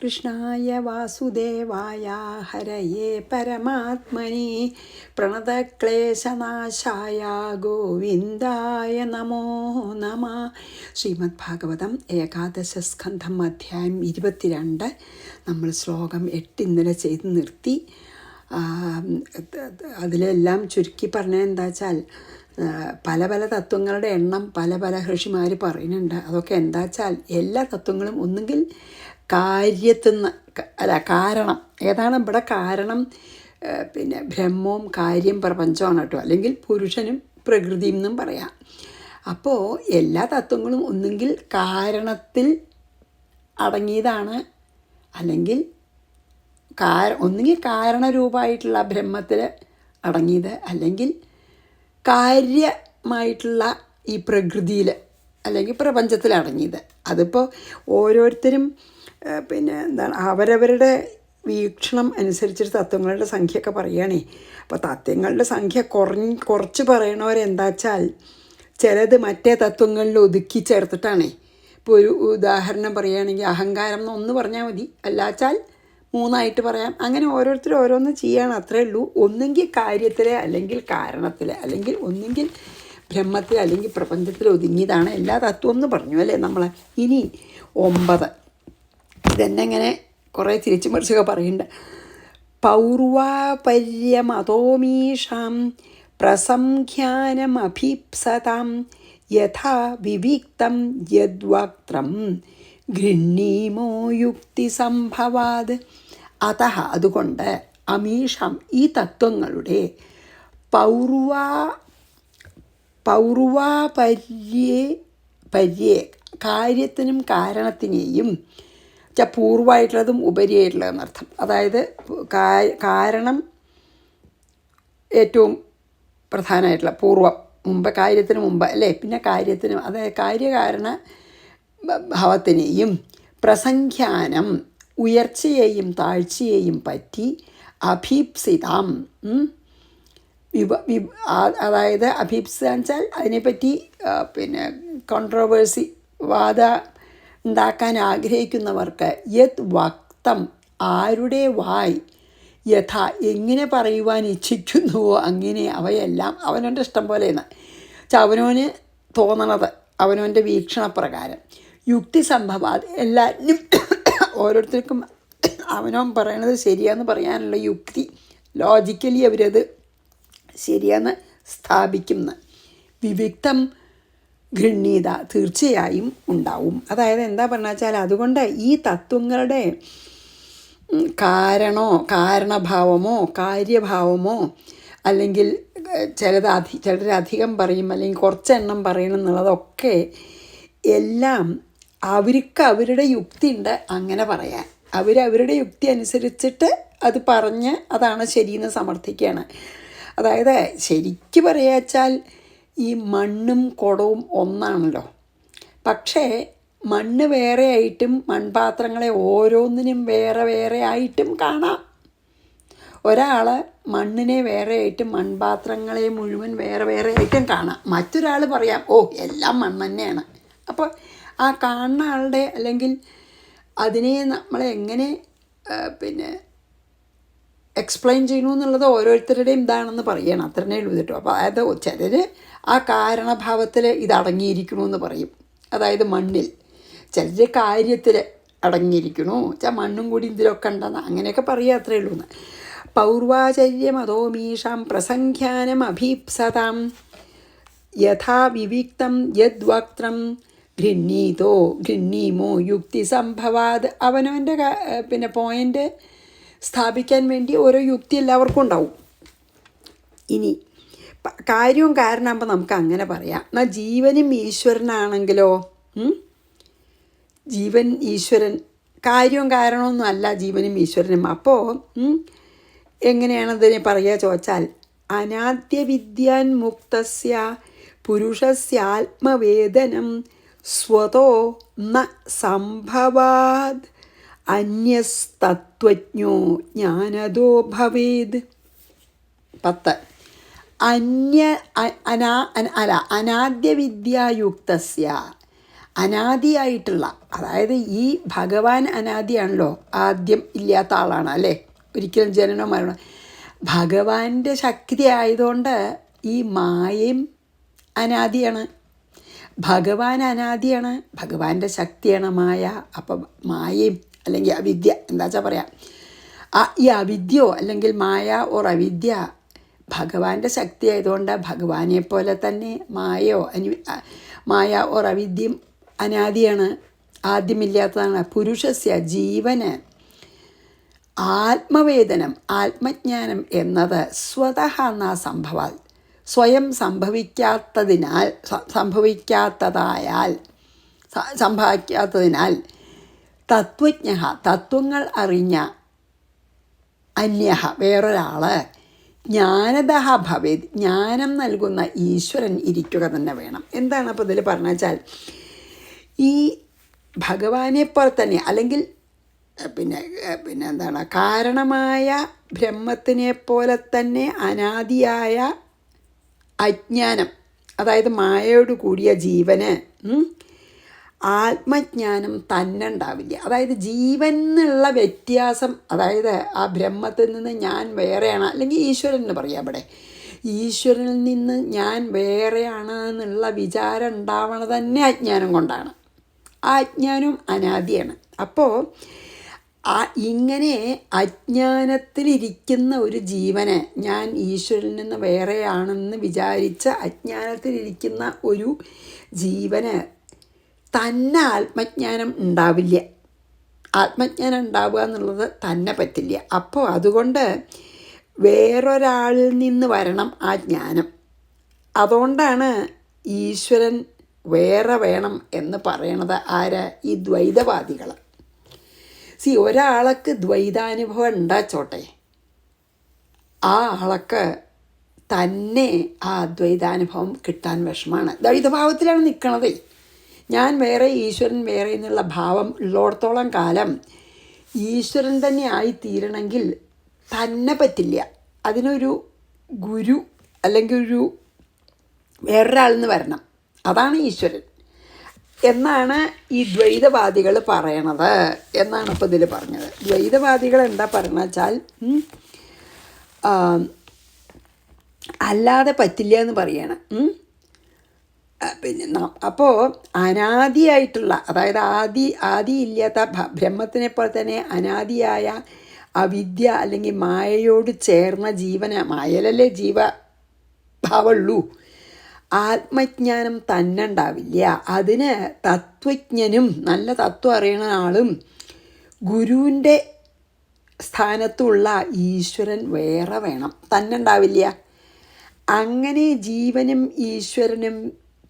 കൃഷ്ണായ വാസുദേവായ ഹരയേ പരമാത്മനി പ്രണതക്ലേശനാശായ ഗോവിന്ദായ നമോ നമ. ശ്രീമദ് ഭാഗവതം ഏകാദശസ്കന്ധം അധ്യായം 22. നമ്മൾ ശ്ലോകം 8 ഇന്നലെ ചെയ്ത് നിർത്തി. അതിലെല്ലാം ചുരുക്കി പറഞ്ഞത് എന്താ വെച്ചാൽ പല പല തത്വങ്ങളുടെ എണ്ണം പല പല ഋഷിമാർ പറയുന്നുണ്ട്. അതൊക്കെ എന്താ വെച്ചാൽ എല്ലാ തത്വങ്ങളും ഒന്നുകിൽ കാര്യത്തുനിന്ന് കാരണം ഏതാണ് ഇവിടെ കാരണം, പിന്നെ ബ്രഹ്മവും കാര്യം പ്രപഞ്ചമാണ് കേട്ടോ, അല്ലെങ്കിൽ പുരുഷനും പ്രകൃതിയും എന്നും പറയാം. അപ്പോൾ എല്ലാ തത്വങ്ങളും ഒന്നുകിൽ കാരണത്തിൽ അടങ്ങിയതാണ്, അല്ലെങ്കിൽ ഒന്നുകിൽ കാരണരൂപമായിട്ടുള്ള ബ്രഹ്മത്തിൽ അടങ്ങിയത്, അല്ലെങ്കിൽ കാര്യമായിട്ടുള്ള ഈ പ്രകൃതിയിൽ അല്ലെങ്കിൽ പ്രപഞ്ചത്തിൽ അടങ്ങിയത്. അതിപ്പോൾ ഓരോരുത്തരും പിന്നെ എന്താണ് അവരവരുടെ വീക്ഷണം അനുസരിച്ചിട്ട് തത്വങ്ങളുടെ സംഖ്യയൊക്കെ പറയുകയാണേ. അപ്പോൾ തത്വങ്ങളുടെ സംഖ്യ കുറച്ച് പറയണവരെന്താ വെച്ചാൽ ചിലത് മറ്റേ തത്വങ്ങളിൽ ഒതുക്കി ചേർത്തിട്ടാണേ. ഇപ്പോൾ ഒരു ഉദാഹരണം പറയുകയാണെങ്കിൽ അഹങ്കാരം എന്നൊന്ന് പറഞ്ഞാൽ മതി, അല്ലാച്ചാൽ 3 പറയാം. അങ്ങനെ ഓരോരുത്തരും ഓരോന്ന് ചെയ്യണം, അത്രേ ഉള്ളൂ. ഒന്നെങ്കിൽ കാര്യത്തിൽ, അല്ലെങ്കിൽ കാരണത്തിൽ, അല്ലെങ്കിൽ ഒന്നെങ്കിൽ ബ്രഹ്മത്തിൽ, അല്ലെങ്കിൽ പ്രപഞ്ചത്തിൽ ഒതുങ്ങിയതാണ് എല്ലാ തത്വം എന്ന് പറഞ്ഞു അല്ലേ നമ്മൾ. ഇനി 9 ഇതെന്നെ ഇങ്ങനെ കുറേ തിരിച്ചു മറിച്ചൊക്കെ പറയുന്നുണ്ട്. പൗർവാപര്യമതോമീഷാം പ്രസംഖ്യാനമഭീപ്സതാം യഥാ വിവിക്തം യദ്വക്ത്രം ഗൃഹ്ണീമോ യുക്തിസംഭവാത്. അതുകൊണ്ട് അമീഷാം ഈ തത്വങ്ങളുടെ പര്യേ കാര്യത്തിനും കാരണത്തിനെയും പൂർവമായിട്ടുള്ളതും ഉപരിയായിട്ടുള്ളതെന്നർത്ഥം. അതായത് കാരണം ഏറ്റവും പ്രധാനമായിട്ടുള്ള പൂർവം, മുമ്പ് കാര്യത്തിന് മുമ്പ് അല്ലേ, പിന്നെ കാര്യത്തിനും അതായത് കാര്യകാരണ ഭാവത്തിനെയും പ്രസംഖ്യാനം ഉയർച്ചയെയും താഴ്ചയെയും പറ്റി അഭീപ്സിതാം, അതായത് അഭീപ്സ വെച്ചാൽ അതിനെപ്പറ്റി പിന്നെ കോൺട്രോവേഴ്സി ഉണ്ടാക്കാൻ ആഗ്രഹിക്കുന്നവർക്ക് യത് വക്തം ആരുടെ വായ് യഥാ എങ്ങനെ പറയുവാൻ ഇച്ഛിക്കുന്നുവോ അങ്ങനെ അവയെല്ലാം അവനവൻ്റെ ഇഷ്ടം പോലെയെന്ന് അവനവന് തോന്നണത് അവനവൻ്റെ വീക്ഷണപ്രകാരം യുക്തി സംഭവാത് എല്ലാവരും ഓരോരുത്തർക്കും അവനവൻ പറയണത് ശരിയാന്ന് പറയാനുള്ള യുക്തി, ലോജിക്കലി അവരത് ശരിയാന്ന് സ്ഥാപിക്കുന്ന വിവിക്തം ഗൃഹീത തീർച്ചയായും ഉണ്ടാവും. അതായത് എന്താ പറഞ്ഞാൽ വെച്ചാൽ അതുകൊണ്ട് ഈ തത്വങ്ങളുടെ കാരണഭാവമോ കാര്യഭാവമോ, അല്ലെങ്കിൽ ചിലരധികം പറയും അല്ലെങ്കിൽ കുറച്ചെണ്ണം പറയണം എന്നുള്ളതൊക്കെ എല്ലാം അവരുടെ യുക്തി ഉണ്ട് അങ്ങനെ പറയാൻ. അവരവരുടെ യുക്തി അനുസരിച്ചിട്ട് അത് പറഞ്ഞ് അതാണ് ശരിയെന്ന് സമർത്ഥിക്കുകയാണ്. അതായത് ശരിക്ക് പറയാച്ചാൽ ഈ മണ്ണും കുടവും ഒന്നാണല്ലോ, പക്ഷേ മണ്ണ് വേറെ ആയിട്ടും മൺപാത്രങ്ങളെ ഓരോന്നിനും വേറെ വേറെ ആയിട്ടും കാണാം. ഒരാൾ മണ്ണിനെ വേറെ ആയിട്ടും മൺപാത്രങ്ങളെ മുഴുവൻ വേറെ വേറെ ആയിട്ടും കാണാം. മറ്റൊരാൾ പറയാം ഓ എല്ലാം മണ്ണ് തന്നെയാണ്. അപ്പോൾ ആ കാണുന്ന ആളുടെ അല്ലെങ്കിൽ അതിനെ നമ്മളെ എങ്ങനെ പിന്നെ എക്സ്പ്ലെയിൻ ചെയ്യണു എന്നുള്ളത് ഓരോരുത്തരുടെയും ഇതാണെന്ന് പറയണം, അത്രേ ഉള്ളൂ കേട്ടോ. അപ്പോൾ അതായത് ചിലർ ആ കാരണഭാവത്തിൽ ഇതടങ്ങിയിരിക്കണമെന്ന് പറയും, അതായത് മണ്ണിൽ. ചിലർ കാര്യത്തിൽ അടങ്ങിയിരിക്കണു വെച്ചാൽ മണ്ണും കൂടി ഇതിലൊക്കെ ഉണ്ടെന്ന് അങ്ങനെയൊക്കെ പറയുക, അത്രേ ഉള്ളൂ എന്ന്. പൗർവാചര്യമതോമീഷാം പ്രസംഖ്യാനം അഭീപ്സതാം യഥാ വിവിക്തം യദ്വക്ത്രം ഗൃഹ്ണീമോ യുക്തി സംഭവാത്. അവനവൻ്റെ പിന്നെ പോയിൻ്റ് സ്ഥാപിക്കാൻ വേണ്ടി ഓരോ യുക്തി എല്ലാവർക്കും ഉണ്ടാവും. ഇനി കാര്യവും കാരണമാകുമ്പോൾ നമുക്ക് അങ്ങനെ പറയാം. എന്നാൽ ജീവനും ഈശ്വരനാണെങ്കിലോ, ജീവൻ ഈശ്വരൻ കാര്യവും കാരണമൊന്നും അല്ല ജീവനും ഈശ്വരനും. അപ്പോൾ എങ്ങനെയാണതിനെ പറയുക ചോദിച്ചാൽ അനാദ്യവിദ്യാൻ മുക്തസ്യ പുരുഷസ്യാത്മവേദനം സ്വതോ ന സംഭവാത് അന്യസ്തത്വജ്ഞോ ജ്ഞാനദോ ഭവേത്. 10 അനാദ്യവിദ്യായുക്തസ്യ അനാദിയായിട്ടുള്ള, അതായത് ഈ ഭഗവാൻ അനാദിയാണല്ലോ, ആദ്യം ഇല്ലാത്ത ആളാണ് അല്ലേ, ഒരിക്കലും ജനനോ മരണോ. ഭഗവാന്റെ ശക്തി ആയതുകൊണ്ട് ഈ മായയും അനാദിയാണ്, ഭഗവാൻ അനാദിയാണ്, ഭഗവാന്റെ ശക്തിയാണ് മായ. അപ്പം മായയും അല്ലെങ്കിൽ അവിദ്യ എന്താ വെച്ചാൽ പറയാം, ഈ അവിദ്യയോ അല്ലെങ്കിൽ മായ ഓർ അവിദ്യ ഭഗവാന്റെ ശക്തി ആയതുകൊണ്ട് ഭഗവാനെ പോലെ തന്നെ മായ ഓർ അവിദ്യയും അനാദിയാണ്, ആദ്യമില്ലാത്തതാണ്. പുരുഷസ്യ ജീവന് ആത്മവേദനം, ആത്മജ്ഞാനം എന്നത് സ്വതഃ ന സംഭവാൽ, സ്വയം സംഭവിക്കാത്തതിനാൽ തത്വജ്ഞ, തത്വങ്ങൾ അറിഞ്ഞ അന്യ, വേറൊരാൾ ജ്ഞാനദഃ ഭവേത്, ജ്ഞാനം നൽകുന്ന ഈശ്വരൻ ഇരിക്കുക തന്നെ വേണം. എന്താണ് അപ്പോൾ ഇതിൽ പറഞ്ഞു വെച്ചാൽ, ഈ ഭഗവാനെപ്പോലെ തന്നെ അല്ലെങ്കിൽ പിന്നെ എന്താണ്, കാരണമായ ബ്രഹ്മത്തിനെ പോലെ തന്നെ അനാദിയായ അജ്ഞാനം, അതായത് മായയോട് കൂടിയ ജീവന് ആത്മജ്ഞാനം തന്നെ ഉണ്ടാവില്ല. അതായത് ജീവൻ എന്നുള്ള വ്യത്യാസം, അതായത് ആ ബ്രഹ്മത്തിൽ നിന്ന് ഞാൻ വേറെയാണ്, അല്ലെങ്കിൽ ഈശ്വരൻ എന്ന് പറയാം, ഇവിടെ ഈശ്വരനിൽ നിന്ന് ഞാൻ വേറെയാണ് എന്നുള്ള വിചാരം ഉണ്ടാവണത് തന്നെ അജ്ഞാനം കൊണ്ടാണ്. ആ അജ്ഞാനവും അനാദിയാണ്. അപ്പോൾ ഇങ്ങനെ അജ്ഞാനത്തിലിരിക്കുന്ന ഒരു ജീവനെ, ഞാൻ ഈശ്വരനിൽ നിന്ന് വേറെയാണെന്ന് വിചാരിച്ച അജ്ഞാനത്തിലിരിക്കുന്ന ഒരു ജീവന് തന്നെ ആത്മജ്ഞാനം ഉണ്ടാവില്ല. ആത്മജ്ഞാനം ഉണ്ടാവുക എന്നുള്ളത് തന്നെ പറ്റില്ല. അപ്പോൾ അതുകൊണ്ട് വേറൊരാളിൽ നിന്ന് വരണം ആ ജ്ഞാനം. അതുകൊണ്ടാണ് ഈശ്വരൻ വേറെ വേണം എന്ന് പറയണത്. ആര്? ഈ ദ്വൈതവാദികൾ. ഒരാൾക്ക് ദ്വൈതാനുഭവം ഉണ്ടാച്ചോട്ടെ, ആ ആൾക്ക് തന്നെ ആ ദ്വൈതാനുഭവം കിട്ടാൻ വിഷമാണ്. ദ്വൈതഭാവത്തിലാണ് നിൽക്കണത്. ഞാൻ വേറെ ഈശ്വരൻ വേറെ എന്നുള്ള ഭാവം ഉള്ളിടത്തോളം കാലം ഈശ്വരൻ തന്നെ ആയിത്തീരണമെങ്കിൽ തന്നെ പറ്റില്ല. അതിനൊരു ഗുരു അല്ലെങ്കിൽ ഒരു വേറൊരാളിൽ നിന്ന് വരണം. അതാണ് ഈശ്വരൻ എന്നാണ് ഈ ദ്വൈതവാദികൾ പറയണത് എന്നാണ് ഇപ്പോൾ ഇതിൽ പറഞ്ഞത്. ദ്വൈതവാദികൾ എന്താ പറയുന്നത് വെച്ചാൽ, അല്ലാതെ പറ്റില്ല എന്ന് പറയണം. പിന്നെ അപ്പോൾ അനാദിയായിട്ടുള്ള, അതായത് ആദിയില്ലാത്ത ബ്രഹ്മത്തിനെ പോലെ തന്നെ അനാദിയായ അവിദ്യ അല്ലെങ്കിൽ മായയോട് ചേർന്ന ജീവന, മായയിലല്ലേ ജീവഭാവമുള്ളൂ, ആത്മജ്ഞാനം തന്നെ ഉണ്ടാവില്ല. അതിന് തത്വജ്ഞനും നല്ല തത്വം അറിയണ ആളും ഗുരുവിൻ്റെ സ്ഥാനത്തുള്ള ഈശ്വരൻ വേറെ വേണം, തന്നെ ഉണ്ടാവില്ല. അങ്ങനെ ജീവനും ഈശ്വരനും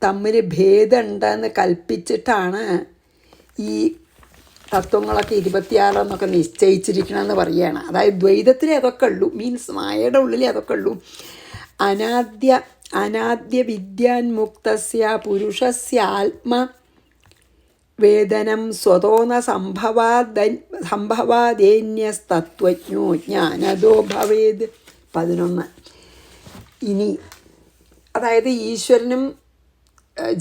തമ്മിൽ ഭേദമുണ്ടെന്ന് കൽപ്പിച്ചിട്ടാണ് ഈ തത്വങ്ങളൊക്കെ 26 എന്നൊക്കെ നിശ്ചയിച്ചിരിക്കണമെന്ന് പറയുകയാണ്. അതായത് ദ്വൈതത്തിലേ അതൊക്കെ ഉള്ളൂ, മീൻസ് മായയുടെ ഉള്ളിലേ അതൊക്കെ ഉള്ളൂ. അനാദ്യ വിദ്യാൻമുക്തസ്യ പുരുഷസ്യ ആത്മവേദനം സ്വതോന സംഭവാദേന്യസ്തത്വജ്ഞോ ജ്ഞാനദോ ഭവേത്. 11. ഇനി അതായത് ഈശ്വരനും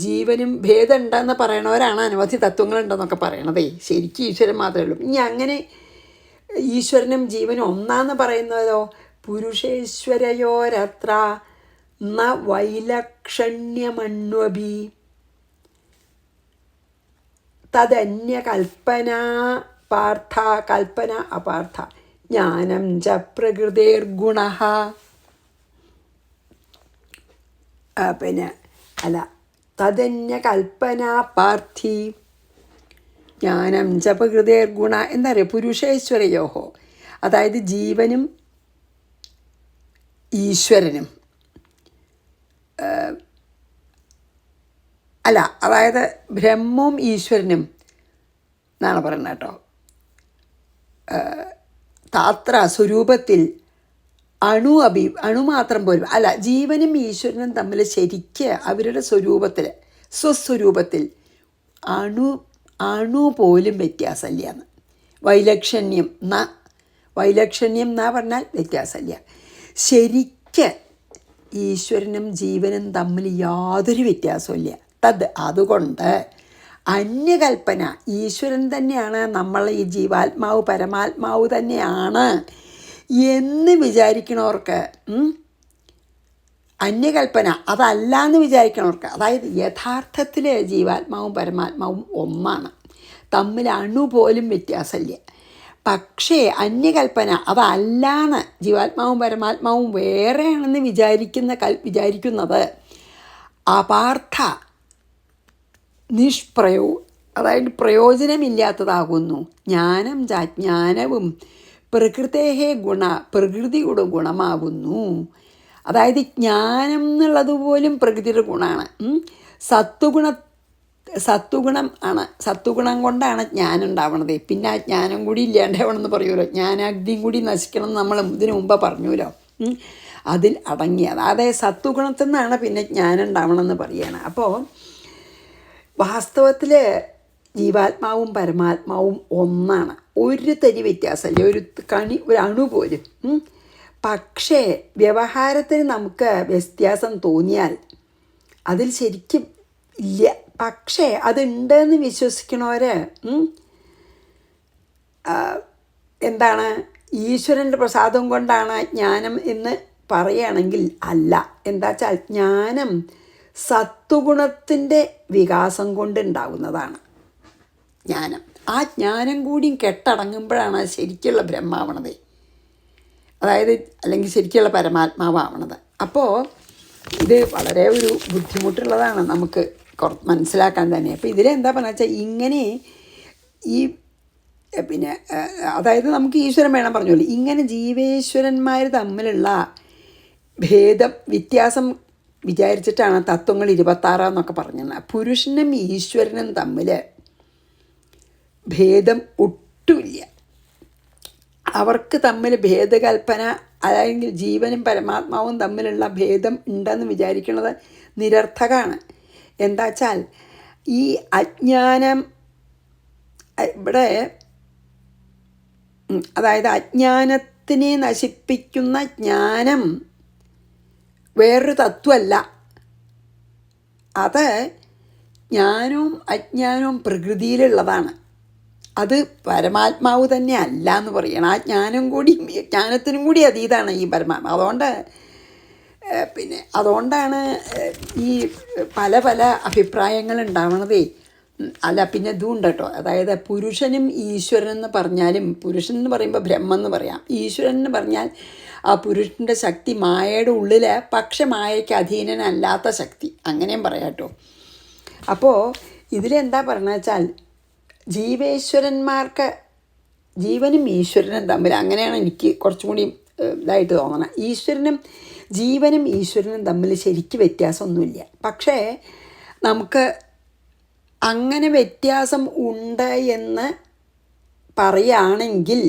ജീവനും ഭേദമുണ്ടെന്ന് പറയണവരാണ് അനവധി തത്വങ്ങളുണ്ടെന്നൊക്കെ പറയണതേ. ശരിക്കും ഈശ്വരൻ മാത്രമേ ഉള്ളൂ. ഇനി അങ്ങനെ ഈശ്വരനും ജീവനും ഒന്നാന്ന് പറയുന്നതോ, പുരുഷേശ്വരയോരത്ര ന വൈലക്ഷണ്യമണ്വഭി തദന്യ കൽപ്പന പാർത്ഥ, കൽപ്പന അപാർത്ഥ ജ്ഞാനം ച പ്രകൃതേർഗുണ. തദന്യ കൽപ്പന പാർത്ഥി ജ്ഞാനം ച പ്രകൃതേർഗുണ. എന്താ പറയുക? പുരുഷേശ്വരയോഹോ, അതായത് ജീവനും ഈശ്വരനും അതായത് ബ്രഹ്മവും ഈശ്വരനും എന്നാണ് പറയുന്നത് കേട്ടോ. താത്ര സ്വരൂപത്തിൽ അണു മാത്രം പോലും ജീവനും ഈശ്വരനും തമ്മിൽ ശരിക്ക് അവരുടെ സ്വരൂപത്തിൽ, സ്വസ്വരൂപത്തിൽ അണു പോലും വ്യത്യാസമില്ല എന്ന്. വൈലക്ഷണ്യം എന്നാ പറഞ്ഞാൽ വ്യത്യാസമില്ല. ശരിക്ക് ഈശ്വരനും ജീവനും തമ്മിൽ യാതൊരു വ്യത്യാസമില്ല. അതുകൊണ്ട് അന്യകൽപ്പന, ഈശ്വരൻ തന്നെയാണ്, നമ്മൾ ഈ ജീവാത്മാവ് പരമാത്മാവ് തന്നെയാണ് എന്ന് വിചാരിക്കണവർക്ക്, അന്യകൽപ്പന അതല്ല എന്ന് വിചാരിക്കണവർക്ക്, അതായത് യഥാർത്ഥത്തിൽ ജീവാത്മാവും പരമാത്മാവും ഒന്നാണ്, തമ്മിൽ അണുപോലും വ്യത്യാസമില്ല. പക്ഷേ അന്യകൽപ്പന അതല്ലാന്ന്, ജീവാത്മാവും പരമാത്മാവും വേറെയാണെന്ന് വിചാരിക്കുന്നത് അപാർത്ഥ, അതായത് പ്രയോജനമില്ലാത്തതാകുന്നു. ജ്ഞാനവും പ്രകൃതിയുടെ ഗുണമാകുന്നു. അതായത് ജ്ഞാനം എന്നുള്ളത് പോലും പ്രകൃതിയുടെ ഗുണമാണ്. സത്വഗുണം ആണ്, സത്വഗുണം കൊണ്ടാണ് ജ്ഞാനം ഉണ്ടാവണത്. പിന്നെ ആ ജ്ഞാനം കൂടി ഇല്ലാണ്ടാവണമെന്ന് പറയുമല്ലോ, ജ്ഞാനാഗ്നിയും കൂടി നശിക്കണം എന്ന് നമ്മൾ ഇതിനു മുമ്പ് പറഞ്ഞുല്ലോ. അതിൽ അടങ്ങിയത്, അതായത് സത്വഗുണത്തിൽ നിന്നാണ് പിന്നെ ജ്ഞാനം ഉണ്ടാവണമെന്ന് പറയുകയാണ്. അപ്പോൾ വാസ്തവത്തിൽ ജീവാത്മാവും പരമാത്മാവും ഒന്നാണ്, ഒരു തരി വ്യത്യാസമല്ല, ഒരു അണു പോലും. പക്ഷേ വ്യവഹാരത്തിന് നമുക്ക് വ്യത്യാസം തോന്നിയാൽ അതിൽ ശരിക്കും ഇല്ല. പക്ഷേ അതുണ്ടെന്ന് വിശ്വസിക്കണവർ എന്താണ്, ഈശ്വരൻ്റെ പ്രസാദം കൊണ്ടാണ് ജ്ഞാനം എന്ന് പറയുകയാണെങ്കിൽ അല്ല. എന്താ വെച്ചാൽ ജ്ഞാനം സത്വഗുണത്തിൻ്റെ വികാസം കൊണ്ടുണ്ടാകുന്നതാണ് ജ്ഞാനം. ആ ജ്ഞാനം കൂടിയും കെട്ടടങ്ങുമ്പോഴാണ് ശരിക്കുള്ള ബ്രഹ്മാവണത്, അതായത് അല്ലെങ്കിൽ ശരിക്കുള്ള പരമാത്മാവാവണത്. അപ്പോൾ ഇത് വളരെ ഒരു ബുദ്ധിമുട്ടുള്ളതാണ് നമുക്ക് മനസ്സിലാക്കാൻ തന്നെ. അപ്പോൾ ഇതിലെന്താ പറഞ്ഞാൽ വെച്ചാൽ ഇങ്ങനെ ഈ അതായത് നമുക്ക് ഈശ്വരൻ വേണം പറഞ്ഞോളൂ, ഇങ്ങനെ ജീവേശ്വരന്മാർ തമ്മിലുള്ള വ്യത്യാസം വിചാരിച്ചിട്ടാണ് തത്വങ്ങൾ 26 എന്നൊക്കെ പറഞ്ഞത്. പുരുഷനും ഈശ്വരനും തമ്മിൽ ഭേദം ഒട്ടുമില്ല. അവർക്ക് തമ്മിൽ ഭേദകൽപ്പന, അല്ലെങ്കിൽ ജീവനും പരമാത്മാവും തമ്മിലുള്ള ഭേദം ഉണ്ടെന്ന് വിചാരിക്കുന്നത് നിരർത്ഥകമാണ്. എന്താ വെച്ചാൽ ഈ അജ്ഞാനം ഇവിടെ, അതായത് അജ്ഞാനത്തിനെ നശിപ്പിക്കുന്ന ജ്ഞാനം വേറൊരു തത്വമല്ല. അത് ജ്ഞാനവും അജ്ഞാനവും പ്രകൃതിയിലുള്ളതാണ്, അത് പരമാത്മാവ് തന്നെ അല്ല എന്ന് പറയണം. ആ ജ്ഞാനത്തിനും കൂടി അതീതാണ് ഈ പരമാത്മാവ്. അതുകൊണ്ടാണ് ഈ പല അഭിപ്രായങ്ങൾ ഉണ്ടാവണതേ. അല്ല, പിന്നെ ഇതും ഉണ്ട് കേട്ടോ, അതായത് പുരുഷനും ഈശ്വരൻ എന്ന് പറഞ്ഞാലും, പുരുഷൻ എന്ന് പറയുമ്പോൾ ബ്രഹ്മം എന്ന് പറയാം, ഈശ്വരൻ എന്ന് പറഞ്ഞാൽ ആ പുരുഷൻ്റെ ശക്തി മായയുടെ ഉള്ളിൽ, പക്ഷെ മായയ്ക്ക് അധീനനല്ലാത്ത ശക്തി, അങ്ങനെയും പറയാം കേട്ടോ. അപ്പോൾ ഇതിലെന്താ പറഞ്ഞതെന്ന് വെച്ചാൽ ജീവനും ഈശ്വരനും തമ്മിൽ, അങ്ങനെയാണ് എനിക്ക് കുറച്ചും കൂടി ഇതായിട്ട് തോന്നണം, ജീവനും ഈശ്വരനും തമ്മിൽ ശരിക്കും വ്യത്യാസമൊന്നുമില്ല. പക്ഷേ നമുക്ക് അങ്ങനെ വ്യത്യാസം ഉണ്ട് എന്ന് പറയുകയാണെങ്കിൽ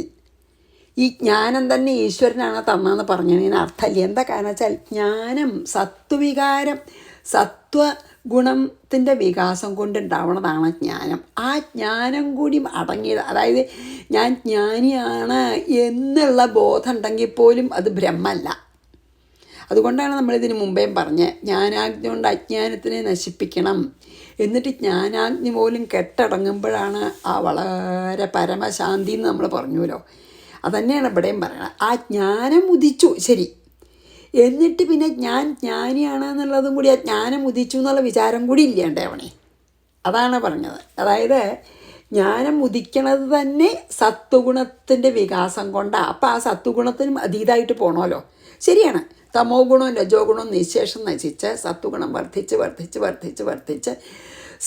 ഈ ജ്ഞാനം തന്നെ ഈശ്വരനാണ് തന്നതെന്ന് പറഞ്ഞതിന് അർത്ഥമില്ല. എന്താ കാരണം വെച്ചാൽ ജ്ഞാനം സത്വഗുണത്തിൻ്റെ വികാസം കൊണ്ടുണ്ടാവുന്നതാണ് ജ്ഞാനം. ആ ജ്ഞാനം കൂടി അടങ്ങിയത്, അതായത് ഞാൻ ജ്ഞാനിയാണ് എന്നുള്ള ബോധം ഉണ്ടെങ്കിൽ പോലും അത് ബ്രഹ്മല്ല. അതുകൊണ്ടാണ് നമ്മളിതിന് മുമ്പേ പറഞ്ഞ് ജ്ഞാനാഗ്നി കൊണ്ട് അജ്ഞാനത്തിനെ നശിപ്പിക്കണം, എന്നിട്ട് ജ്ഞാനാഗ്നി പോലും കെട്ടടങ്ങുമ്പോഴാണ് ആ വളരെ പരമശാന്തി എന്ന് നമ്മൾ പറഞ്ഞുവല്ലോ. അതന്നെയാണ് ഇവിടെയും പറയണത്. ആ ജ്ഞാനം ഉദിച്ചു, ശരി, എന്നിട്ട് പിന്നെ ഞാൻ ജ്ഞാനിയാണ് എന്നുള്ളതും കൂടി, ആ ജ്ഞാനം ഉദിച്ചു എന്നുള്ള വിചാരം കൂടി ഇല്ലാണ്ടവണേ, അതാണ് പറഞ്ഞത്. അതായത് ജ്ഞാനം ഉദിക്കണത് തന്നെ സത്വഗുണത്തിൻ്റെ വികാസം കൊണ്ടാണ്. അപ്പോൾ ആ സത്വഗുണത്തിനും അതീതമായിട്ട് പോകണമല്ലോ. ശരിയാണ്, തമോ ഗുണവും രജോ ഗുണവും നിശേഷം നശിച്ച് സത്വഗുണം വർദ്ധിച്ച്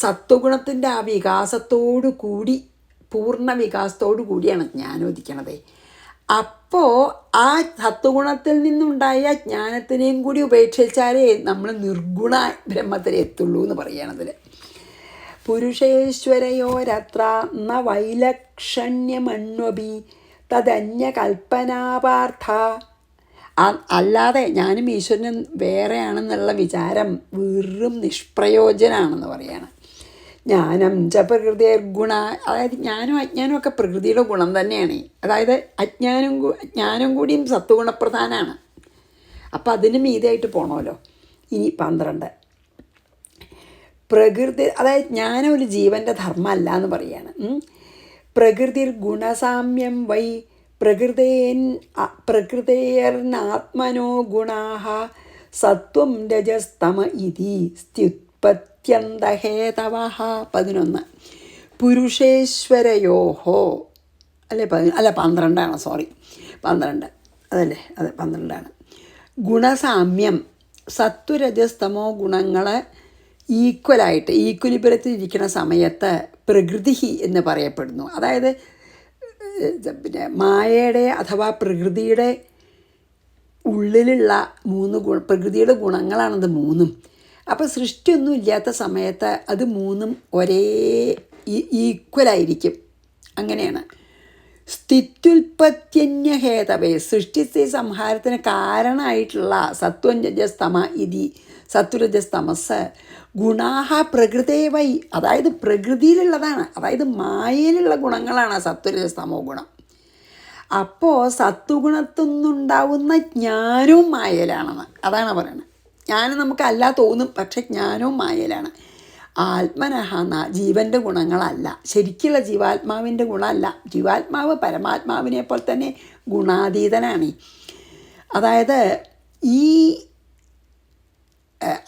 സത്വഗുണത്തിൻ്റെ ആ വികാസത്തോടു കൂടി, പൂർണ്ണ വികാസത്തോടു കൂടിയാണ് ജ്ഞാനം ഉദിക്കണത്. അപ്പോൾ ആ സത്വഗുണത്തിൽ നിന്നുണ്ടായ ജ്ഞാനത്തിനെയും കൂടി ഉപേക്ഷിച്ചാലേ നമ്മൾ നിർഗുണ ബ്രഹ്മത്തിൽ എത്തുള്ളൂ എന്ന് പറയണതിൽ. പുരുഷേശ്വരയോരത്ര ന വൈലക്ഷണ്യമണ്വപി തദന്യകൽപ്പനാപാർത്ഥ. അല്ലാതെ ഞാനും ഈശ്വരനും വേറെയാണെന്നുള്ള വിചാരം വെറും നിഷ്പ്രയോജനാണെന്ന് പറയാണ്. ജ്ഞാനം ച പ്രകൃതിർഗുണ, അതായത് ജ്ഞാനം അജ്ഞാനം ഒക്കെ പ്രകൃതിയുടെ ഗുണം തന്നെയാണ്. അതായത് ജ്ഞാനം കൂടിയും സത്വഗുണപ്രധാനമാണ്. അപ്പം അതിന് മീതിയായിട്ട് പോകണമല്ലോ. ഇനി 12 പ്രകൃതി, അതായത് ജ്ഞാനം ഒരു ജീവൻ്റെ ധർമ്മമല്ല എന്ന് പറയാണ്. പ്രകൃതിർ ഗുണസാമ്യം വൈ പ്രകൃതേർനാത്മനോ ഗുണാഃ സത്വം രജസ്തമ ഇതി സ്ത്യുത്പത്യന്തഹേതവഃ. 11 പുരുഷേശ്വരയോഹോ അല്ലേ 12 സോറി 12 അതല്ലേ, അതെ 12. ഗുണസാമ്യം, സത്വരജസ്തമോ ഗുണങ്ങളെ ഈക്വലായിട്ട് ഈക്വലിബറത്തിലിരിക്കുന്ന സമയത്ത് പ്രകൃതി എന്ന് പറയപ്പെടുന്നു. അതായത് പിന്നെ മായയുടെ അഥവാ പ്രകൃതിയുടെ ഉള്ളിലുള്ള 3 പ്രകൃതിയുടെ ഗുണങ്ങളാണത് 3. അപ്പോൾ സൃഷ്ടിയൊന്നും ഇല്ലാത്ത സമയത്ത് അത് 3 ഒരേ ഈക്വലായിരിക്കും. അങ്ങനെയാണ്. സ്ഥിത്യുൽപത്യന്യഹേതവേ, സൃഷ്ടിസ്ഥിതി സംഹാരത്തിന് കാരണമായിട്ടുള്ള സത്വം രജസ്തമ ഇതി, സത്വരജസ്തമസ് ഗുണാഹ പ്രകൃതേ വൈ, അതായത് പ്രകൃതിയിലുള്ളതാണ്, അതായത് മായയിലുള്ള ഗുണങ്ങളാണ് സത്വരജസ്തമോ ഗുണം. അപ്പോൾ സത്വഗുണത്തിൽ നിന്നുണ്ടാവുന്ന ജ്ഞാനവും മായയിലാണെന്ന് അതാണ് പറയുന്നത്. ജ്ഞാനം നമുക്ക് അല്ല തോന്നും, പക്ഷെ ജ്ഞാനവും മായയിലാണ്. ആത്മനഹ ജീവൻ്റെ ഗുണങ്ങളല്ല, ശരിക്കുള്ള ജീവാത്മാവിൻ്റെ ഗുണമല്ല. ജീവാത്മാവ് പരമാത്മാവിനെ പോലെ തന്നെ ഗുണാതീതനാണ്. അതായത് ഈ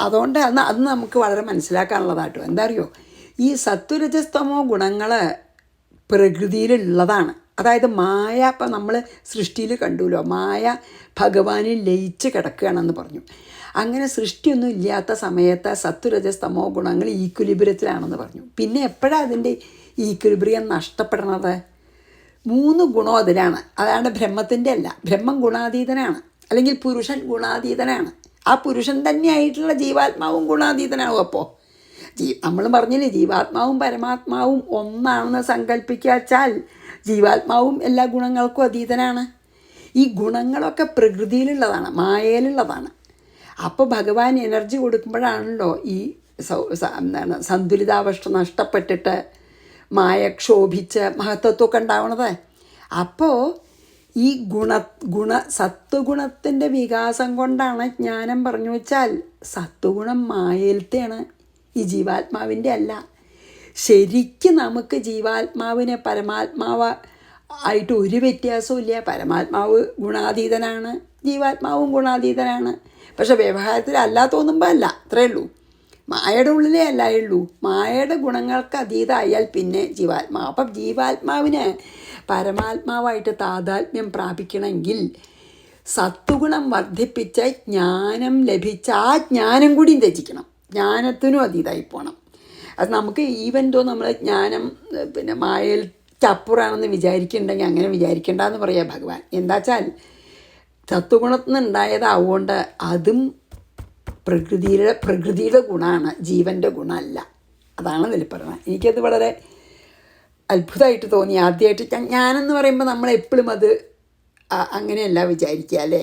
അതുകൊണ്ട് അത് നമുക്ക് വളരെ മനസ്സിലാക്കാനുള്ളതാട്ടോ. എന്താ അറിയോ, ഈ സത്വരജസ്തമോ ഗുണങ്ങൾ പ്രകൃതിയിലുള്ളതാണ്. അതായത് മായ, ഇപ്പം നമ്മൾ സൃഷ്ടിയിൽ കണ്ടുല്ലോ, മായ ഭഗവാനിൽ ലയിച്ച് കിടക്കുകയാണെന്ന് പറഞ്ഞു. അങ്ങനെ സൃഷ്ടിയൊന്നും ഇല്ലാത്ത സമയത്ത് സത്വരജസ്തമോ ഗുണങ്ങൾ ഈക്വലിബ്രിയത്തിലാണെന്ന് പറഞ്ഞു. പിന്നെ എപ്പോഴാണ് അതിൻ്റെ ഈക്വലിബ്രിയം നഷ്ടപ്പെടുന്നത്? 3 ഗുണം അതിലാണ്. അതാണ് ബ്രഹ്മത്തിൻ്റെ അല്ല. ബ്രഹ്മം ഗുണാതീതനാണ്, അല്ലെങ്കിൽ പുരുഷൻ ഗുണാതീതനാണ്. ആ പുരുഷൻ തന്നെയായിട്ടുള്ള ജീവാത്മാവും ഗുണാതീതനാവും. അപ്പോൾ നമ്മൾ പറഞ്ഞില്ലേ, ജീവാത്മാവും പരമാത്മാവും ഒന്നാണെന്ന് സങ്കല്പിക്കാച്ചാൽ ജീവാത്മാവും എല്ലാ ഗുണങ്ങൾക്കും അതീതനാണ്. ഈ ഗുണങ്ങളൊക്കെ പ്രകൃതിയിലുള്ളതാണ്, മായയിലുള്ളതാണ്. അപ്പോൾ ഭഗവാൻ എനർജി കൊടുക്കുമ്പോഴാണല്ലോ ഈ സന്തുലിതാവസ്ഥ നഷ്ടപ്പെട്ടിട്ട് മായ ക്ഷോഭിച്ച് മഹത്വത്വമൊക്കെ ഉണ്ടാവണത്. അപ്പോൾ ഈ സത്വഗുണത്തിൻ്റെ വികാസം കൊണ്ടാണ് ജ്ഞാനം പറഞ്ഞു വെച്ചാൽ സത്വഗുണം മായയിലത്തെയാണ്, ഈ ജീവാത്മാവിൻ്റെ അല്ല. ശരിക്കും നമുക്ക് ജീവാത്മാവിനെ പരമാത്മാവ് ആയിട്ട് ഒരു വ്യത്യാസവും ഇല്ല. പരമാത്മാവ് ഗുണാതീതനാണ്, ജീവാത്മാവും ഗുണാതീതനാണ്. പക്ഷെ വ്യവഹാരത്തിൽ അല്ല തോന്നുമ്പോൾ അല്ല, അത്രയേ ഉള്ളൂ. മായയുടെ ഉള്ളിലേ അല്ലായുള്ളൂ. മായയുടെ ഗുണങ്ങൾക്ക് അതീതമായാൽ പിന്നെ ജീവാത്മാവ്. അപ്പം ജീവാത്മാവിന് പരമാത്മാവായിട്ട് താതാത്മ്യം പ്രാപിക്കണമെങ്കിൽ സത്വഗുണം വർദ്ധിപ്പിച്ച ജ്ഞാനം ലഭിച്ച ആ ജ്ഞാനം കൂടിയും ത്യജിക്കണം. ജ്ഞാനത്തിനും അതീതമായി പോകണം. അത് നമുക്ക് ഈവൻതോ നമ്മൾ ജ്ഞാനം പിന്നെ മായയിൽ ചപ്പുറാണെന്ന് വിചാരിക്കുന്നുണ്ടെങ്കിൽ അങ്ങനെ വിചാരിക്കേണ്ടെന്ന് പറയാം ഭഗവാൻ. എന്താ വെച്ചാൽ സത്വഗുണത്തിൽ നിന്നുണ്ടായതാവുകൊണ്ട് അതും പ്രകൃതിയുടെ ഗുണമാണ്, ജീവൻ്റെ ഗുണമല്ല. അതാണ് ഇതിൽ പറയുന്നത്. എനിക്കത് വളരെ അത്ഭുതമായിട്ട് തോന്നി. ആദ്യമായിട്ട് ഞാനെന്ന് പറയുമ്പോൾ നമ്മളെപ്പോഴും അത് അങ്ങനെയല്ല വിചാരിക്കുക അല്ലേ,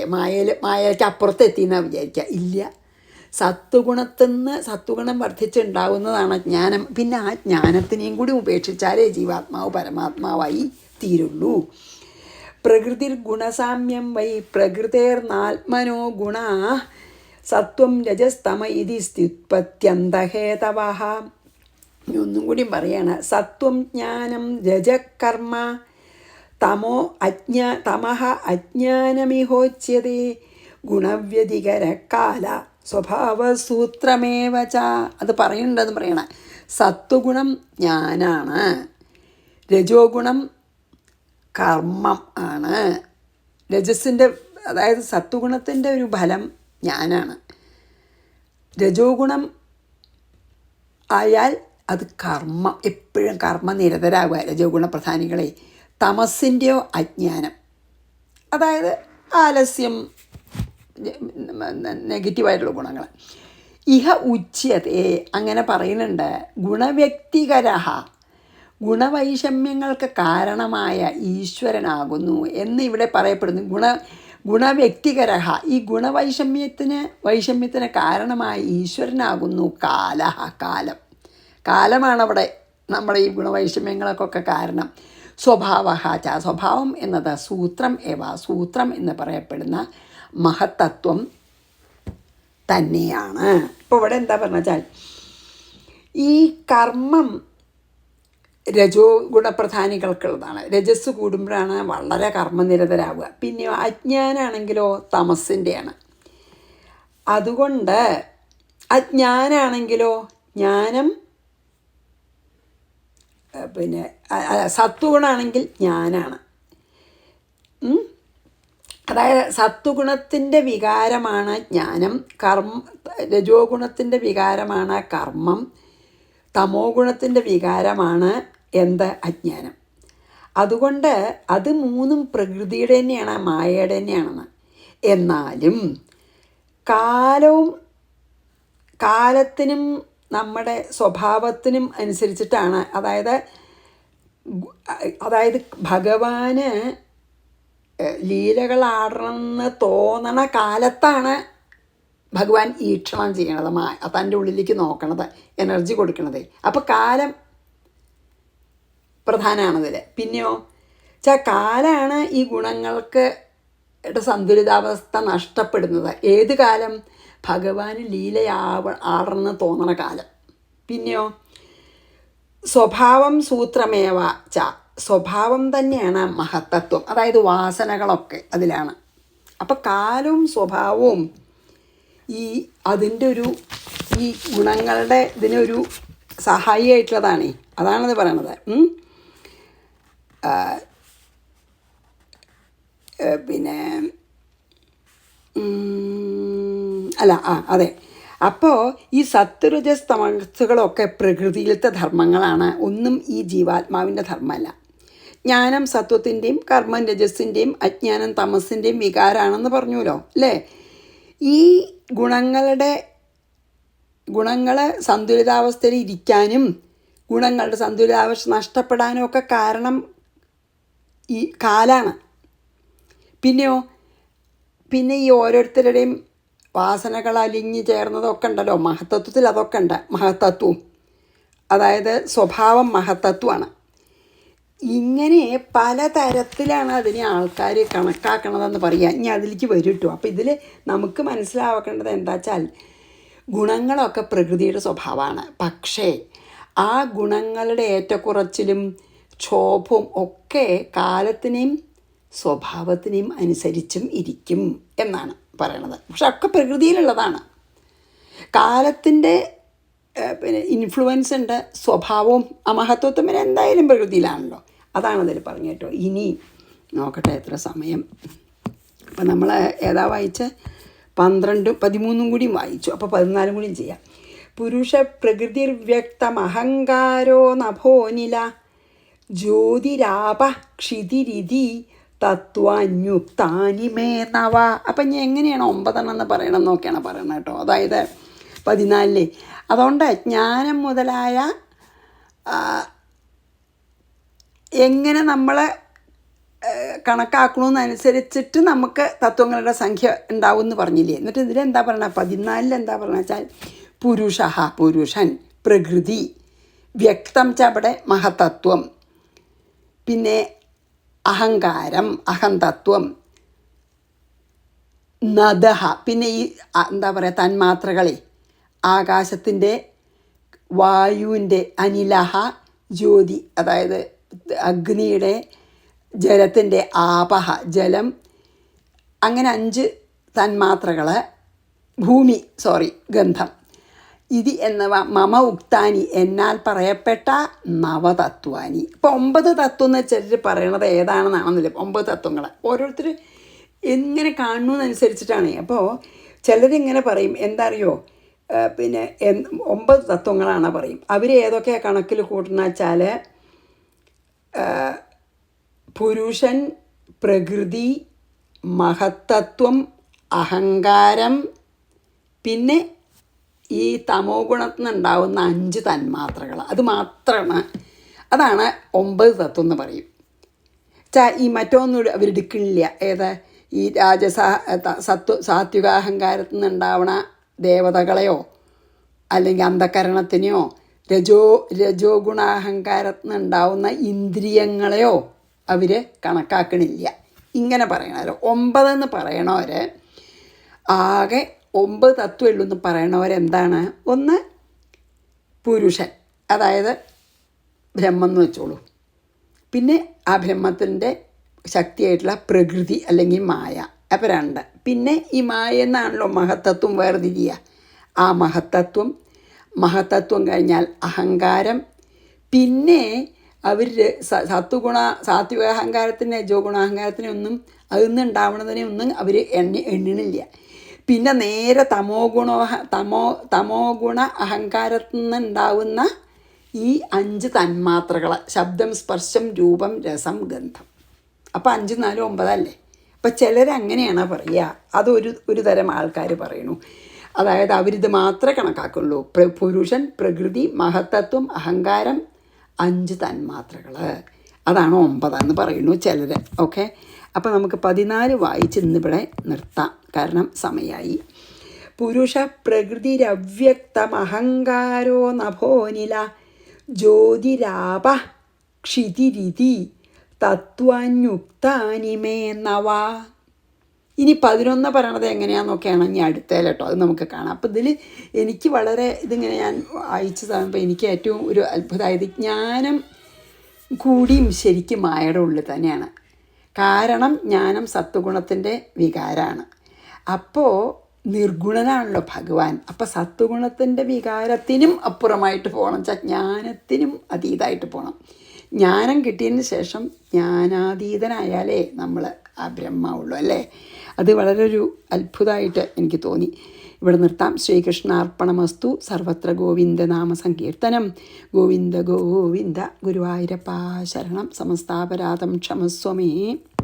മായയ്ക്ക് അപ്പുറത്തെത്തിയെന്നാണ് വിചാരിക്കുക. ഇല്ല, സത്വഗുണത്തിൽ നിന്ന് സത്വഗുണം വർദ്ധിച്ചുണ്ടാവുന്നതാണ് ജ്ഞാനം. പിന്നെ ആ ജ്ഞാനത്തിനെയും കൂടി ഉപേക്ഷിച്ചാലേ ജീവാത്മാവ് പരമാത്മാവായി തീരുള്ളൂ. പ്രകൃതിർ ഗുണസാമ്യം വൈ പ്രകൃതേർനാത്മനോ ഗുണാ സത്വം രജസ്തമ ഇതി സ്ത്യുത്പത്യന്തഹേതവഃ. ഒന്നും കൂടി പറയാണ്. സത്വം ജ്ഞാനം രജകർമ്മ തമഃ അജ്ഞാനമിഹോച്യതേ ഗുണവ്യതികരകാല സ്വഭാവസൂത്രമേവ ച. അത് പറയുന്നുണ്ടെന്ന് പറയണ. സത്വഗുണം ജ്ഞാനാണ്, രജോ ഗുണം കർമ്മം ആണ്. രജസിൻ്റെ അതായത് സത്വഗുണത്തിൻ്റെ ഒരു ഫലം ജ്ഞാനാണ്. രജോ ഗുണം ആയാൽ അത് കർമ്മം, എപ്പോഴും കർമ്മനിരതരാകുക രജോ ഗുണപ്രധാനികളെ. തമസിൻ്റെയോ അജ്ഞാനം, അതായത് ആലസ്യം, നെഗറ്റീവായിട്ടുള്ള ഗുണങ്ങൾ. ഇഹ ഉച്യതേ, അങ്ങനെ പറയുന്നുണ്ട്. ഗുണവ്യക്തികരഃ, ഗുണവൈഷമ്യങ്ങൾക്ക് കാരണമായ ഈശ്വരനാകുന്നു എന്ന് ഇവിടെ പറയപ്പെടുന്നു. ഗുണവ്യക്തികരഃ, ഈ വൈഷമ്യത്തിന് കാരണമായ ഈശ്വരനാകുന്നു. കാലമാണവിടെ നമ്മുടെ ഈ ഗുണവൈഷമ്യങ്ങൾക്കൊക്കെ കാരണം. സ്വഭാവഃ ച, സ്വഭാവം എന്നത് സൂത്രം സൂത്രം എന്ന് പറയപ്പെടുന്ന മഹത്തത്വം തന്നെയാണ്. ഇപ്പോൾ ഇവിടെ എന്താ പറഞ്ഞാൽ ഈ കർമ്മം രജോ ഗുണപ്രധാനികൾക്കുള്ളതാണ്. രജസ് കൂടുമ്പോഴാണ് വളരെ കർമ്മനിരതരാവുക. പിന്നെ അജ്ഞാനാണെങ്കിലോ തമസിൻ്റെയാണ്. അതുകൊണ്ട് അജ്ഞാനാണെങ്കിലോ ജ്ഞാനം പിന്നെ സത്വഗുണമാണെങ്കിൽ ജ്ഞാനാണ്. അതായത് സത്വഗുണത്തിൻ്റെ വികാരമാണ് ജ്ഞാനം, രജോ ഗുണത്തിൻ്റെ വികാരമാണ് കർമ്മം, തമോ ഗുണത്തിൻ്റെ വികാരമാണ് അജ്ഞാനം. അതുകൊണ്ട് അത് മൂന്നും പ്രകൃതിയുടെ തന്നെയാണ്, മായയുടെ തന്നെയാണെന്ന്. എന്നാലും കാലത്തിനും നമ്മുടെ സ്വഭാവത്തിനും അനുസരിച്ചിട്ടാണ്. അതായത് ഭഗവാന് ലീലകളാടണമെന്ന് തോന്നണ കാലത്താണ് ഭഗവാൻ ഈക്ഷണം ചെയ്യണത്, തൻ്റെ ഉള്ളിലേക്ക് നോക്കണത്, എനർജി കൊടുക്കണത്. അപ്പോൾ കാലം പ്രധാനമാണതിൽ. പിന്നെയോ കാലാണ് ഈ ഗുണങ്ങൾക്ക് സന്തുലിതാവസ്ഥ നഷ്ടപ്പെടുന്നത്. ഏത് കാലം? ഭഗവാന് ആടണമെന്ന് തോന്നണ കാലം. പിന്നെയോ സ്വഭാവം സൂത്രമേവ സ്വഭാവം തന്നെയാണ് മഹത്തത്വം. അതായത് വാസനകളൊക്കെ അതിലാണ്. അപ്പം കാലവും സ്വഭാവവും അതിൻ്റെ ഈ ഗുണങ്ങളുടെ ഇതിനൊരു സഹായിയായിട്ടുള്ളതാണ്. അതാണത് പറയണത്. പിന്നെ അതെ. അപ്പോൾ ഈ സത്വരജസ് തമസ്സുകളൊക്കെ പ്രകൃതിയിലത്തെ ധർമ്മങ്ങളാണ്, ഒന്നും ഈ ജീവാത്മാവിൻ്റെ ധർമ്മമല്ല. ജ്ഞാനം സത്വത്തിൻ്റെയും കർമ്മം രജസ്സിൻ്റെയും അജ്ഞാനം തമസിൻ്റെയും വികാരമാണെന്ന് പറഞ്ഞുല്ലോ അല്ലേ. ഈ ഗുണങ്ങൾ സന്തുലിതാവസ്ഥയിൽ ഇരിക്കാനും ഗുണങ്ങളുടെ സന്തുലിതാവസ്ഥ നഷ്ടപ്പെടാനും ഒക്കെ കാരണം ഈ കാലാണ്. പിന്നെ ഈ ഓരോരുത്തരുടെയും വാസനകൾ അലിഞ്ഞു ചേർന്നതൊക്കെ ഉണ്ടല്ലോ മഹത്തത്വത്തിൽ. അതൊക്കെ ഉണ്ട് മഹത്തത്വവും. അതായത് സ്വഭാവം മഹത്തത്വമാണ്. ഇങ്ങനെ പലതരത്തിലാണ് അതിനെ ആൾക്കാർ കണക്കാക്കണതെന്ന് പറയുക. ഇനി അതിലേക്ക് വരും കേട്ടോ. അപ്പോൾ ഇതിൽ നമുക്ക് മനസ്സിലാക്കേണ്ടത് എന്താ വെച്ചാൽ ഗുണങ്ങളൊക്കെ പ്രകൃതിയുടെ സ്വഭാവമാണ്. പക്ഷേ ആ ഗുണങ്ങളുടെ ഏറ്റക്കുറച്ചിലും ക്ഷോഭവും ഒക്കെ കാലത്തിനെയും സ്വഭാവത്തിനെയും അനുസരിച്ചും ഇരിക്കും എന്നാണ് പറയണത്. പക്ഷെ ഒക്കെ പ്രകൃതിയിലുള്ളതാണ്. കാലത്തിൻ്റെ ഇൻഫ്ലുവൻസ് ഉണ്ട്, സ്വഭാവവും അമഹത്വത്വം പിന്നെ എന്തായാലും പ്രകൃതിയിലാണല്ലോ. അതാണതിൽ പറഞ്ഞു കേട്ടോ. ഇനി നോക്കട്ടെ എത്ര സമയം. അപ്പം നമ്മൾ ഏതാ വായിച്ച 12-13 കൂടിയും വായിച്ചു. അപ്പോൾ 14 കൂടിയും ചെയ്യാം. പുരുഷ പ്രകൃതിർവ്യക്തമഹങ്കാരോ നഭോനില ജ്യോതിരാപ ക്ഷിതിരിതി തത്വാന്യുക്താനി മേ നവ. അപ്പം ഞാൻ എങ്ങനെയാണ് 9 എന്ന് പറയണം എന്നൊക്കെയാണ് പറയണത് കേട്ടോ. അതായത് 14. അതുകൊണ്ട് ജ്ഞാനം മുതലായ എങ്ങനെ നമ്മൾ കണക്കാക്കണമെന്നനുസരിച്ചിട്ട് നമുക്ക് തത്വങ്ങളുടെ സംഖ്യ ഉണ്ടാവും എന്ന് പറഞ്ഞില്ലേ. എന്നിട്ട് ഇതിലെന്താ പറയണത്? 14 എന്താ പറയണ വെച്ചാൽ പുരുഷൻ, പ്രകൃതി, വ്യക്തം അവിടെ മഹത്തത്വം, പിന്നെ അഹങ്കാരം, അഹന്തത്വം, നദഹ, പിന്നെ ഈ എന്താ പറയുക തന്മാത്രകളെ, ആകാശത്തിൻ്റെ, വായുവിൻ്റെ, അനിലഹ, ജ്യോതി അതായത് അഗ്നിയുടെ, ജലത്തിൻ്റെ, ആപഹ ജലം, അങ്ങനെ 5 തന്മാത്രകൾ, ഭൂമി ഗന്ധം, ഇത് എന്നിവ മമ ഉക്താനി എന്നാൽ പറയപ്പെട്ട നവതത്വാനി. ഇപ്പോൾ 9 തത്വം എന്ന് വെച്ചിട്ട് പറയണത് ഏതാണെന്നാണെന്നില്ല. 9 തത്വങ്ങൾ ഓരോരുത്തർ എങ്ങനെ കാണുന്നതനുസരിച്ചിട്ടാണ്. അപ്പോൾ ചിലരിങ്ങനെ പറയും, എന്താ അറിയോ, പിന്നെ 9 തത്വങ്ങളാണ് പറയും. അവർ ഏതൊക്കെയാണ് കണക്കിൽ കൂട്ടുന്ന വെച്ചാൽ പുരുഷൻ, പ്രകൃതി, മഹത്തത്വം, അഹങ്കാരം, പിന്നെ ഈ തമോ ഗുണത്തിൽ നിന്നുണ്ടാവുന്ന 5 തന്മാത്രകൾ. അത് മാത്രമാണ്, അതാണ് 9 തത്വം എന്ന് പറയും. ഈ മറ്റൊന്നും അവരെടുക്കണില്ല. ഏത് ഈ സാത്വികാഹങ്കാരത്തിൽ നിന്നുണ്ടാവണ ദേവതകളെയോ അല്ലെങ്കിൽ അന്ധകരണത്തിനെയോ രജോ ഗുണാഹങ്കാരത്തിൽ നിന്നുണ്ടാവുന്ന ഇന്ദ്രിയങ്ങളെയോ അവർ കണക്കാക്കണില്ല. ഇങ്ങനെ പറയണവർ 9 എന്ന് പറയണവർ ആകെ 9 തത്വമുള്ളൂ എന്ന് പറയണവരെന്താണ്? ഒന്ന് പുരുഷൻ, അതായത് ബ്രഹ്മം എന്ന് വെച്ചോളൂ. പിന്നെ ആ ബ്രഹ്മത്തിൻ്റെ ശക്തിയായിട്ടുള്ള പ്രകൃതി അല്ലെങ്കിൽ മായ. അപ്പോൾ 2. പിന്നെ ഈ മായ എന്നാണല്ലോ മഹത്തത്വം വേർതിരിയുക. ആ മഹത്തത്വം കഴിഞ്ഞാൽ അഹങ്കാരം. പിന്നെ അവർ സാത്വിക അഹങ്കാരത്തിന് രജോ ഗുണാഹങ്കാരത്തിനെ ഒന്നും അതിൽ നിന്ന് ഉണ്ടാവുന്നതിനെ ഒന്നും അവർ എണ്ണണില്ല. പിന്നെ നേരെ തമോ ഗുണ അഹങ്കാരത്തിൽ നിന്ന് ഉണ്ടാവുന്ന ഈ 5 തന്മാത്രകൾ, ശബ്ദം, സ്പർശം, രൂപം, രസം, ഗന്ധം. അപ്പോൾ 5 4 9 അല്ലേ. അപ്പം ചിലരങ്ങനെയാണ് പറയുക. ഒരു തരം ആൾക്കാർ പറയണു. അതായത് അവരിത് മാത്രമേ കണക്കാക്കുള്ളൂ. പുരുഷൻ, പ്രകൃതി, മഹത്തത്വം, അഹങ്കാരം, 5 തന്മാത്രകൾ, അതാണ് 9 എന്ന് പറയുന്നു ചിലർ. ഓക്കെ, അപ്പോൾ നമുക്ക് 14 വായിച്ച് ഇന്നിവിടെ നിർത്താം, കാരണം സമയമായി. പുരുഷ പ്രകൃതിരവ്യക്തമഹങ്കാരോ നഭോനില ജ്യോതിരാപ ക്ഷിതിരിതി തത്വാന്യുക്താനി മേ നവ. ഇനി 11 പറയണത് എങ്ങനെയാണെന്നൊക്കെയാണ് ഇനി അടുത്തേൽ കേട്ടോ, അത് നമുക്ക് കാണാം. അപ്പോൾ ഇതിൽ എനിക്ക് വളരെ ഇതിങ്ങനെ ഞാൻ വായിച്ചു തന്നപ്പോൾ എനിക്ക് ഏറ്റവും ഒരു അത്ഭുതമായത് ജ്ഞാനം കൂടിയും ശരിക്കും മായയുടെ ഉള്ളിൽ തന്നെയാണ്. കാരണം ജ്ഞാനം സത്വഗുണത്തിൻ്റെ വികാരമാണ്. അപ്പോൾ നിർഗുണനാണല്ലോ ഭഗവാൻ. അപ്പോൾ സത്വഗുണത്തിൻ്റെ വികാരത്തിനും അപ്പുറമായിട്ട് പോകണം, ജ്ഞാനത്തിനും അതീതമായിട്ട് പോകണം. ജ്ഞാനം കിട്ടിയതിന് ശേഷം ജ്ഞാനാതീതനായാലേ നമ്മൾ ആ ബ്രഹ്മമുള്ളൂ അല്ലേ. അത് വളരെ ഒരു അത്ഭുതമായിട്ട് എനിക്ക് തോന്നി. ഇവിടെ നിർത്താം. ശ്രീകൃഷ്ണാർപ്പണമസ്തു. സർവത്ര ഗോവിന്ദനാമ സങ്കീർത്തനം. ഗോവിന്ദ ഗോവിന്ദ. ഗുരുവായൂരപ്പാ ശരണം. സമസ്താപരാധം ക്ഷമസ്വമേ.